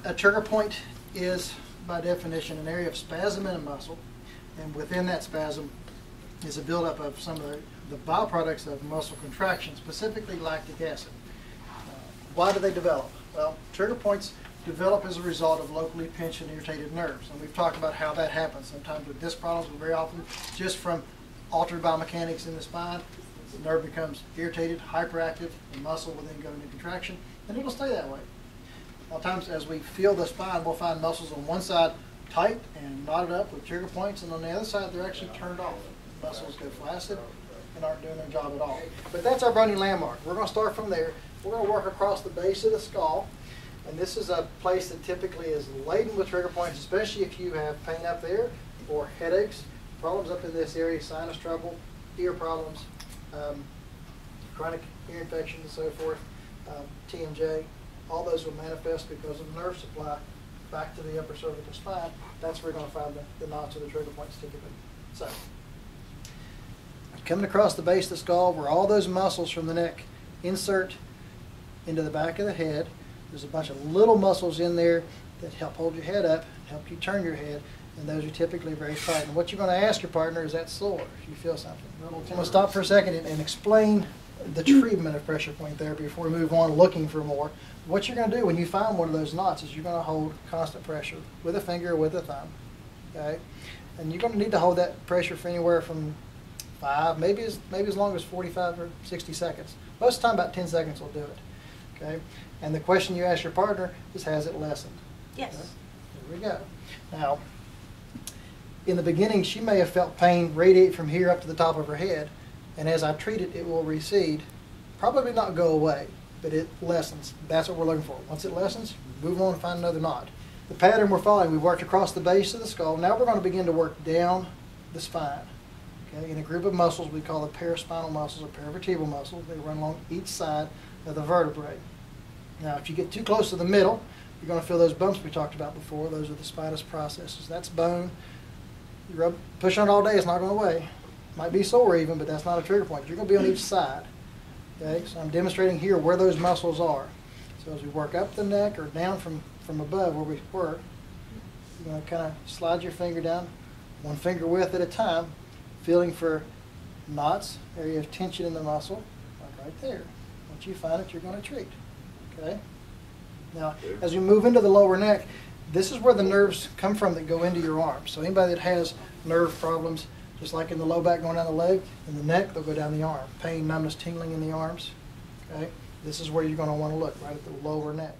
A trigger point is, by definition, an area of spasm in a muscle, and within that spasm is a buildup of some of the byproducts of muscle contraction, specifically lactic acid. Why do they develop? Well, trigger points develop as a result of locally pinched and irritated nerves, and we've talked about how that happens. Sometimes with disc problems, but very often just from altered biomechanics in the spine, the nerve becomes irritated, hyperactive, the muscle will then go into contraction, and it'll stay that way. A lot of times as we feel the spine, we'll find muscles on one side tight and knotted up with trigger points, and on the other side they're actually turned off. Muscles go flaccid and aren't doing their job at all. But that's our bony landmark. We're going to start from there. We're going to work across the base of the skull, and this is a place that typically is laden with trigger points, especially if you have pain up there or headaches, problems up in this area, sinus trouble, ear problems, chronic ear infections and so forth, TMJ. All those will manifest because of nerve supply back to the upper cervical spine. That's where we're going to find the knots or the trigger points typically. So, coming across the base of the skull where all those muscles from the neck insert into the back of the head. There's a bunch of little muscles in there that help hold your head up, help you turn your head, and those are typically very tight. And what you're going to ask your partner is that sore if you feel something. I'm going to stop for a second and explain the treatment of pressure point therapy before we move on looking for more. What you're going to do when you find one of those knots is you're going to hold constant pressure with a finger or with a thumb. Okay? And you're going to need to hold that pressure for anywhere from 5, maybe as long as 45 or 60 seconds. Most of the time about 10 seconds will do it. Okay? And the question you ask your partner is, has it lessened? Yes. Okay? There we go. Now, in the beginning, she may have felt pain radiate from here up to the top of her head, and as I treat it, it will recede. Probably not go away, but it lessens. That's what we're looking for. Once it lessens, move on and find another knot. The pattern we're following, we worked across the base of the skull. Now we're going to begin to work down the spine. Okay? In a group of muscles we call the paraspinal muscles or paravertebral muscles. They run along each side of the vertebrae. Now, if you get too close to the middle, you're going to feel those bumps we talked about before. Those are the spinous processes. That's bone. You push on it all day, it's not going away. Might be sore even, but that's not a trigger point. You're going to be on each side. Okay, so I'm demonstrating here where those muscles are. So as we work up the neck or down from above where we were, you're going to kind of slide your finger down, one finger width at a time, feeling for knots, area of tension in the muscle, like right there. Once you find it, you're going to treat. Okay. Now, as we move into the lower neck, this is where the nerves come from that go into your arms. So anybody that has nerve problems, just like in the low back going down the leg, in the neck, they'll go down the arm. Pain, numbness, tingling in the arms. Okay? This is where you're going to want to look, right at the lower neck.